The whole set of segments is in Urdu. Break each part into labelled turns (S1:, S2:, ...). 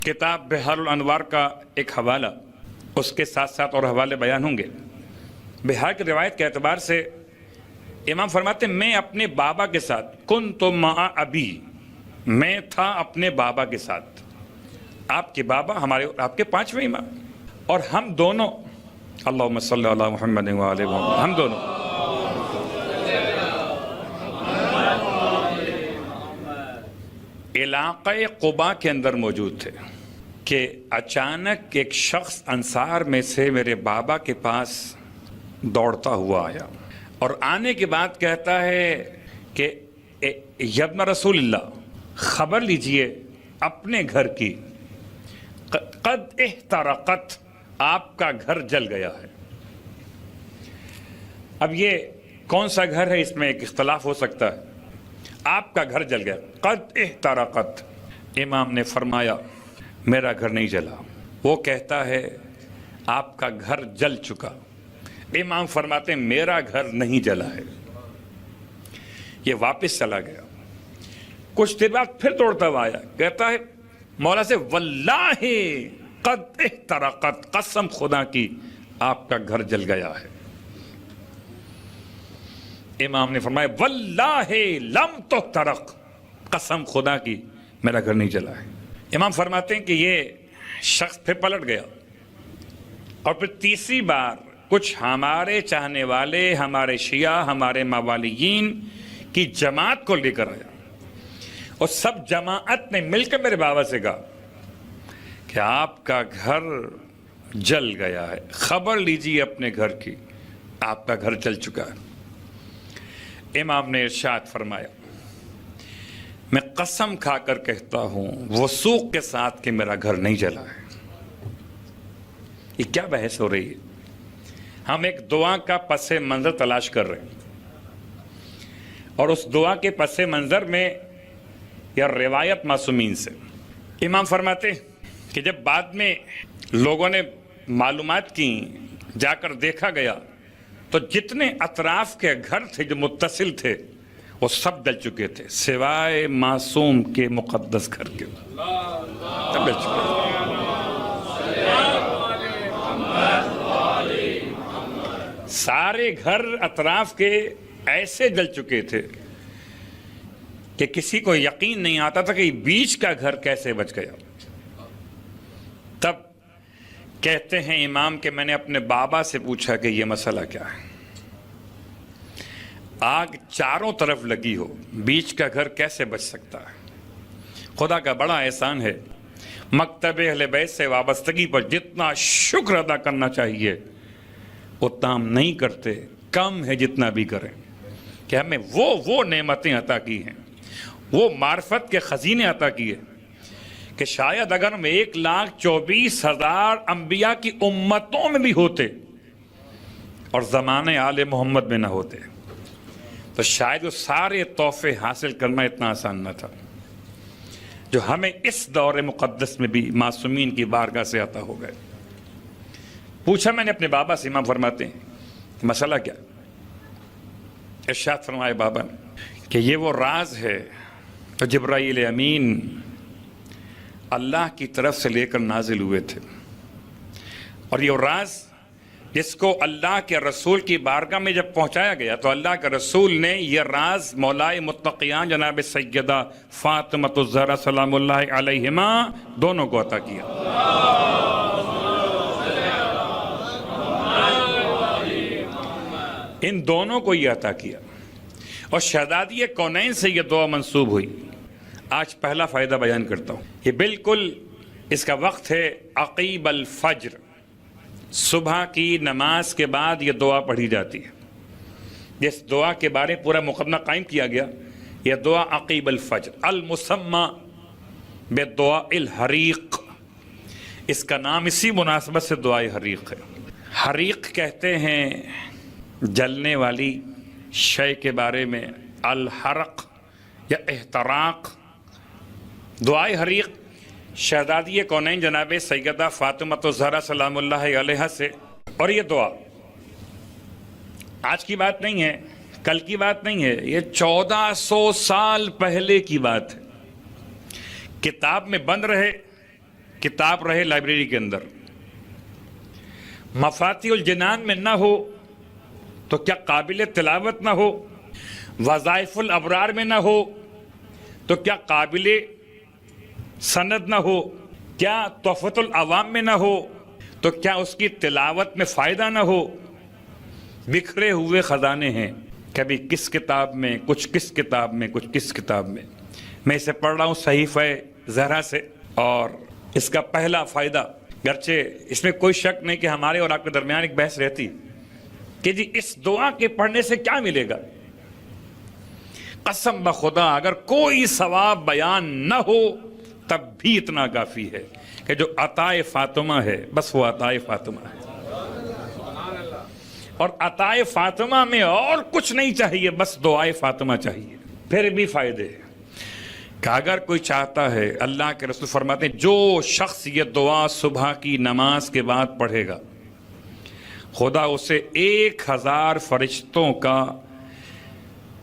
S1: کتاب بحار الانوار کا ایک حوالہ، اس کے ساتھ ساتھ اور حوالے بیان ہوں گے۔ بحار کی روایت کے اعتبار سے امام فرماتے ہیں میں اپنے بابا کے ساتھ کنت مع ابی، میں تھا اپنے بابا کے ساتھ۔ آپ کے بابا ہمارے آپ کے پانچویں امام، اور ہم دونوں اللہم صلی علی محمد وعلی محمد، ہم دونوں علاقہ قباء کے اندر موجود تھے کہ اچانک ایک شخص انصار میں سے میرے بابا کے پاس دوڑتا ہوا آیا، اور آنے کے بعد کہتا ہے کہ یا ابن رسول اللہ، خبر لیجئے اپنے گھر کی، قد احترقت، آپ کا گھر جل گیا ہے۔ اب یہ کون سا گھر ہے، اس میں ایک اختلاف ہو سکتا ہے۔ آپ کا گھر جل گیا، قد احترقت۔ امام نے فرمایا میرا گھر نہیں جلا، وہ کہتا ہے آپ کا گھر جل چکا۔ امام فرماتے ہیں میرا گھر نہیں جلا ہے۔ یہ واپس چلا گیا، کچھ دیر بعد پھر دوڑتا ہوا آیا، کہتا ہے مولا سے واللہ قد احترقت، قسم خدا کی آپ کا گھر جل گیا ہے۔ امام نے فرمایا واللہ لم تحترق، قسم خدا کی میرا گھر نہیں جلا ہے۔ امام فرماتے ہیں کہ یہ شخص پھر پلٹ گیا، اور پھر تیسری بار کچھ ہمارے چاہنے والے، ہمارے شیعہ، ہمارے موالیین کی جماعت کو لے کر آیا، اور سب جماعت نے مل کر میرے بابا سے کہا کہ آپ کا گھر جل گیا ہے، خبر لیجیے اپنے گھر کی، آپ کا گھر جل چکا ہے۔ امام نے ارشاد فرمایا میں قسم کھا کر کہتا ہوں وثوق کے ساتھ کہ میرا گھر نہیں جلا ہے۔ یہ کیا بحث ہو رہی ہے؟ ہم ایک دعا کا پس منظر تلاش کر رہے ہیں، اور اس دعا کے پس منظر میں یا روایت معصومین سے امام فرماتے کہ جب بعد میں لوگوں نے معلومات کی، جا کر دیکھا گیا تو جتنے اطراف کے گھر تھے جو متصل تھے وہ سب جل چکے تھے سوائے معصوم کے مقدس گھر کے، سب جل چکے تھے۔ سارے گھر اطراف کے ایسے جل چکے تھے کہ کسی کو یقین نہیں آتا تھا کہ بیچ کا گھر کیسے بچ گیا۔ تب کہتے ہیں امام کہ میں نے اپنے بابا سے پوچھا کہ یہ مسئلہ کیا ہے، آگ چاروں طرف لگی ہو، بیچ کا گھر کیسے بچ سکتا ہے؟ خدا کا بڑا احسان ہے، مکتب اہل بیت سے وابستگی پر جتنا شکر ادا کرنا چاہیے اتنا ہم نہیں کرتے، کم ہے جتنا بھی کریں، کہ ہمیں وہ نعمتیں عطا کی ہیں، وہ معرفت کے خزینے عطا کیے کہ شاید اگر ہم 1,24,000 انبیاء کی امتوں میں بھی ہوتے اور زمانے آل محمد میں نہ ہوتے تو شاید وہ سارے تحفے حاصل کرنا اتنا آسان نہ تھا جو ہمیں اس دور مقدس میں بھی معصومین کی بارگاہ سے عطا ہو گئے۔ پوچھا میں نے اپنے بابا سے، امام فرماتے ہیں کہ مسئلہ کیا؟ ارشاد فرمائے بابا کہ یہ وہ راز ہے تو جبرائیل امین اللہ کی طرف سے لے کر نازل ہوئے تھے، اور یہ راز جس کو اللہ کے رسول کی بارگاہ میں جب پہنچایا گیا تو اللہ کے رسول نے یہ راز مولائے متقیان جناب سیدہ فاطمۃ الزہرا سلام اللہ علیہما دونوں کو عطا کیا۔ ان دونوں کو یہ عطا کیا، اور شہزادی کونین سے یہ دعا منسوب ہوئی۔ آج پہلا فائدہ بیان کرتا ہوں، یہ بالکل اس کا وقت ہے عقیب الفجر، صبح کی نماز کے بعد یہ دعا پڑھی جاتی ہے۔ جس دعا کے بارے پورا مقدمہ قائم کیا گیا، یہ دعا عقیب الفجر المسمى بدعاء الحریق، اس کا نام اسی مناسبت سے دعائے حریق ہے۔ حریق کہتے ہیں جلنے والی شے کے بارے میں، الحرق یا احتراق۔ دعائے حریق شہزادی کونین جناب سیدہ فاطمۃ الزہرا سلام اللہ علیہ سے، اور یہ دعا آج کی بات نہیں ہے، کل کی بات نہیں ہے، یہ 1400 سال پہلے کی بات ہے۔ کتاب میں بند رہے کتاب رہے لائبریری کے اندر، مفاتیح الجنان میں نہ ہو تو کیا قابل تلاوت نہ ہو؟ وظائف الابرار میں نہ ہو تو کیا قابل سند نہ ہو؟ کیا تحفۃ العوام میں نہ ہو تو کیا اس کی تلاوت میں فائدہ نہ ہو؟ بکھرے ہوئے خزانے ہیں، کبھی کس کتاب میں، کچھ کس کتاب میں، کچھ کس کتاب میں۔ میں اسے پڑھ رہا ہوں صحیفہ زہرا سے، اور اس کا پہلا فائدہ، گرچہ اس میں کوئی شک نہیں کہ ہمارے اور آپ کے درمیان ایک بحث رہتی کہ جی اس دعا کے پڑھنے سے کیا ملے گا۔ قسم بخدا اگر کوئی ثواب بیان نہ ہو تب بھی اتنا کافی ہے کہ جو عطائے فاطمہ ہے بس وہ عطائے فاطمہ ہے، اور عطائے فاطمہ میں اور کچھ نہیں چاہیے، بس دعائے فاطمہ چاہیے۔ پھر بھی فائدے کہ اگر کوئی چاہتا ہے، اللہ کے رسول فرماتے ہیں جو شخص یہ دعا صبح کی نماز کے بعد پڑھے گا، خدا اسے 1000 فرشتوں کا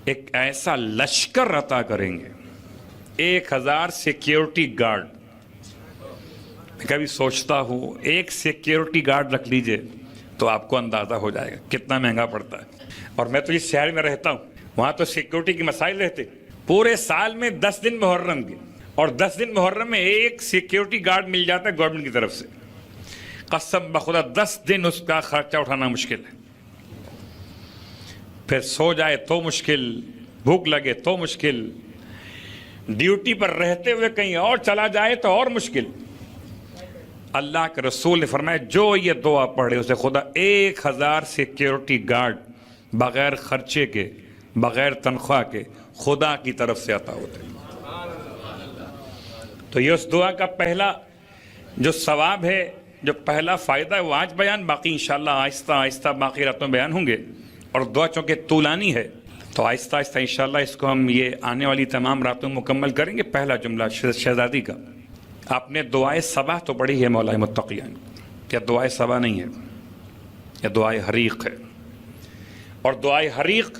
S1: ایک ایسا لشکر عطا کریں گے، 1000 سیکیورٹی گارڈ۔ میں کبھی سوچتا ہوں ایک سیکیورٹی گارڈ رکھ لیجئے تو آپ کو اندازہ ہو جائے گا کتنا مہنگا پڑتا ہے۔ اور میں تو اس شہر میں رہتا ہوں، وہاں تو سیکیورٹی کے مسائل رہتے، پورے سال میں 10 دن محرم کے، اور 10 دن محرم میں ایک سیکیورٹی گارڈ مل جاتا ہے گورنمنٹ کی طرف سے۔ قسم بخدا 10 دن اس کا خرچہ اٹھانا مشکل ہے، پھر سو جائے تو مشکل، بھوک لگے تو مشکل، ڈیوٹی پر رہتے ہوئے کہیں اور چلا جائے تو اور مشکل۔ اللہ کے رسول نے فرمایا جو یہ دعا پڑھے اسے خدا 1000 سیکیورٹی گارڈ بغیر خرچے کے، بغیر تنخواہ کے خدا کی طرف سے عطا ہوتے ہیں۔ تو یہ اس دعا کا پہلا جو ثواب ہے، جو پہلا فائدہ ہے، وہ آج بیان، باقی انشاءاللہ آہستہ آہستہ باقی راتوں بیان ہوں گے۔ اور دعا چونکہ طولانی ہے تو آہستہ آہستہ انشاءاللہ اس کو ہم یہ آنے والی تمام راتوں مکمل کریں گے۔ پہلا جملہ شہزادی کا، آپ نے دعائے صبا تو پڑھی ہے مولا متقیان، کیا دعائے صبا نہیں ہے؟ یا دعائے حریق ہے؟ اور دعائے حریق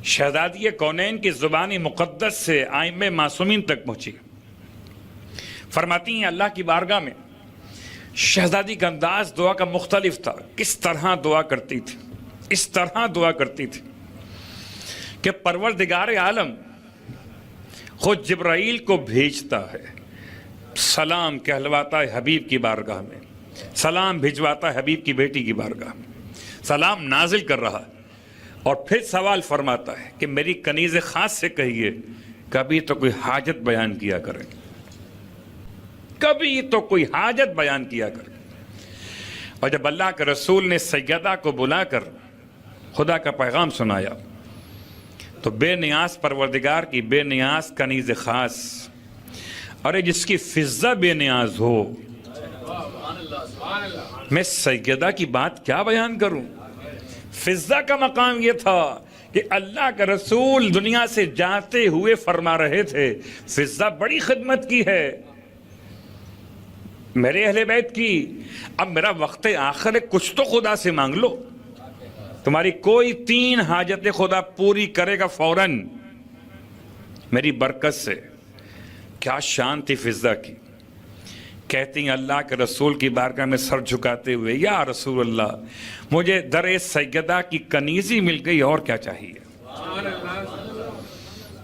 S1: شہزادی کونین کی زبان مقدس سے ائمہ معصومین تک پہنچی۔ فرماتی ہیں اللہ کی بارگاہ میں شہزادی کا انداز دعا کا مختلف تھا، کس طرح دعا کرتی تھی، اس طرح دعا کرتی تھی کہ پروردگار عالم خود جبرائیل کو بھیجتا ہے، سلام کہلواتا ہے حبیب کی بارگاہ میں، سلام بھجواتا ہے حبیب کی بیٹی کی بارگاہ میں، سلام نازل کر رہا، اور پھر سوال فرماتا ہے کہ میری کنیز خاص سے کہیے کبھی تو کوئی حاجت بیان کیا کریں، کبھی تو کوئی حاجت بیان کیا کریں۔ اور جب اللہ کے رسول نے سیدہ کو بلا کر خدا کا پیغام سنایا تو بے نیاز پروردگار کی بے نیاز کنیز خاص، ارے جس کی فضہ بے نیاز ہو، میں سیدہ کی بات کیا بیان کروں؟ فضہ کا مقام یہ تھا کہ اللہ کا رسول دنیا سے جاتے ہوئے فرما رہے تھے فضہ بڑی خدمت کی ہے میرے اہل بیت کی، اب میرا وقت آخر ہے، کچھ تو خدا سے مانگ لو، تمہاری کوئی 3 حاجتیں خدا پوری کرے گا فوراً میری برکت سے۔ کیا شان تھی فضہ کی، کہتی ہیں اللہ کے رسول کی بارگاہ میں سر جھکاتے ہوئے یا رسول اللہ مجھے در سیدہ کی کنیزی مل گئی، اور کیا چاہیے؟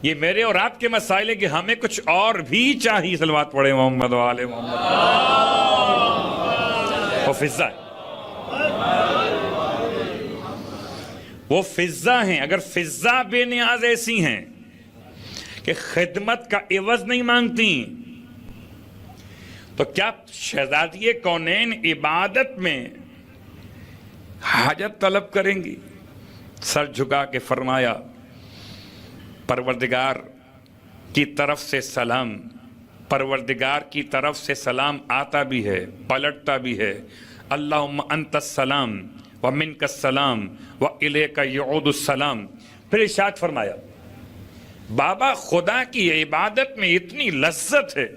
S1: یہ میرے اور آپ کے مسائل ہے کہ ہمیں کچھ اور بھی چاہیے۔ صلوات پڑھے محمد و آل محمد۔ وہ فضہ ہے، وہ فضہ ہیں۔ اگر فضہ بے نیاز ایسی ہیں کہ خدمت کا عوض نہیں مانگتی تو کیا شہزادی کونین عبادت میں حاجت طلب کریں گی؟ سر جھکا کے فرمایا پروردگار کی طرف سے سلام، پروردگار کی طرف سے سلام آتا بھی ہے پلٹتا بھی ہے، اللہم انت السلام ومنک السلام والیک یعود السلام۔ پھر ارشاد فرمایا بابا خدا کی عبادت میں اتنی لذت ہے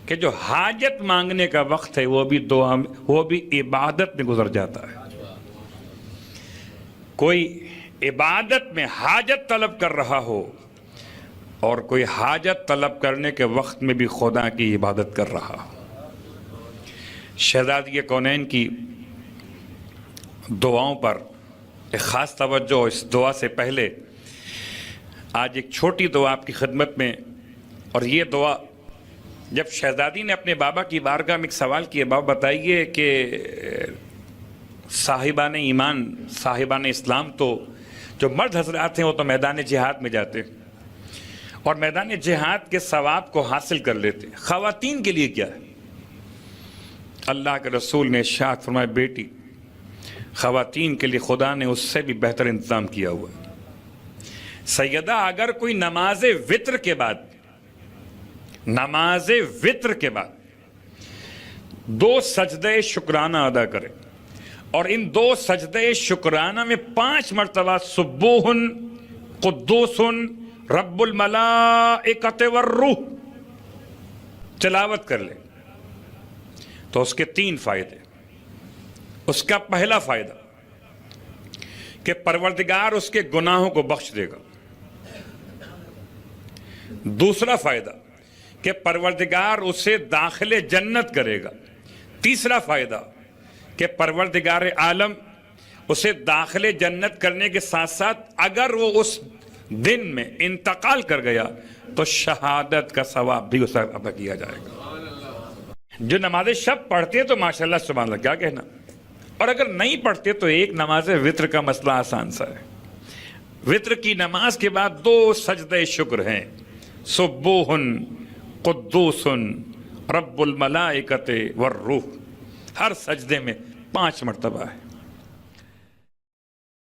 S1: کہ جو حاجت مانگنے کا وقت ہے وہ بھی دعا، وہ بھی عبادت میں گزر جاتا ہے۔ کوئی عبادت میں حاجت طلب کر رہا ہو اور کوئی حاجت طلب کرنے کے وقت میں بھی خدا کی عبادت کر رہا ہو۔ شہزادی کونین کی دعاؤں پر ایک خاص توجہ، اس دعا سے پہلے آج ایک چھوٹی دعا آپ کی خدمت میں، اور یہ دعا جب شہزادی نے اپنے بابا کی بارگاہ میں ایک سوال کیا، بابا بتائیے کہ صاحبان ایمان، صاحبان اسلام تو جو مرد حضرات ہیں وہ تو میدان جہاد میں جاتے ہیں اور میدان جہاد کے ثواب کو حاصل کر لیتے، خواتین کے لیے کیا ہے؟ اللہ کے رسول نے ارشاد فرمایا، بیٹی خواتین کے لیے خدا نے اس سے بھی بہتر انتظام کیا ہوا ہے۔ سیدہ اگر کوئی نماز وتر کے بعد دو سجدے شکرانہ ادا کرے اور ان دو سجدے شکرانہ میں 5 مرتبہ سبوح قدوس رب الملائکۃ والروح تلاوت کر لے تو اس کے 3 فائدے۔ اس کا پہلا فائدہ کہ پروردگار اس کے گناہوں کو بخش دے گا۔ دوسرا فائدہ کہ پروردگار اسے داخل جنت کرے گا۔ تیسرا فائدہ کہ پروردگار عالم اسے داخل جنت کرنے کے ساتھ ساتھ اگر وہ اس دن میں انتقال کر گیا تو شہادت کا ثواب بھی اسے عطا کیا جائے گا۔ جو نماز شب پڑھتے ہیں تو ماشاءاللہ سبحان اللہ کیا کہنا، اور اگر نہیں پڑھتے تو ایک نماز وتر کا مسئلہ آسان سا ہے۔ وتر کی نماز کے بعد 2 سجدے شکر ہیں، سبوح قدوس رب الملائکۃ والروح، ہر سجدے میں 5 مرتبہ ہے۔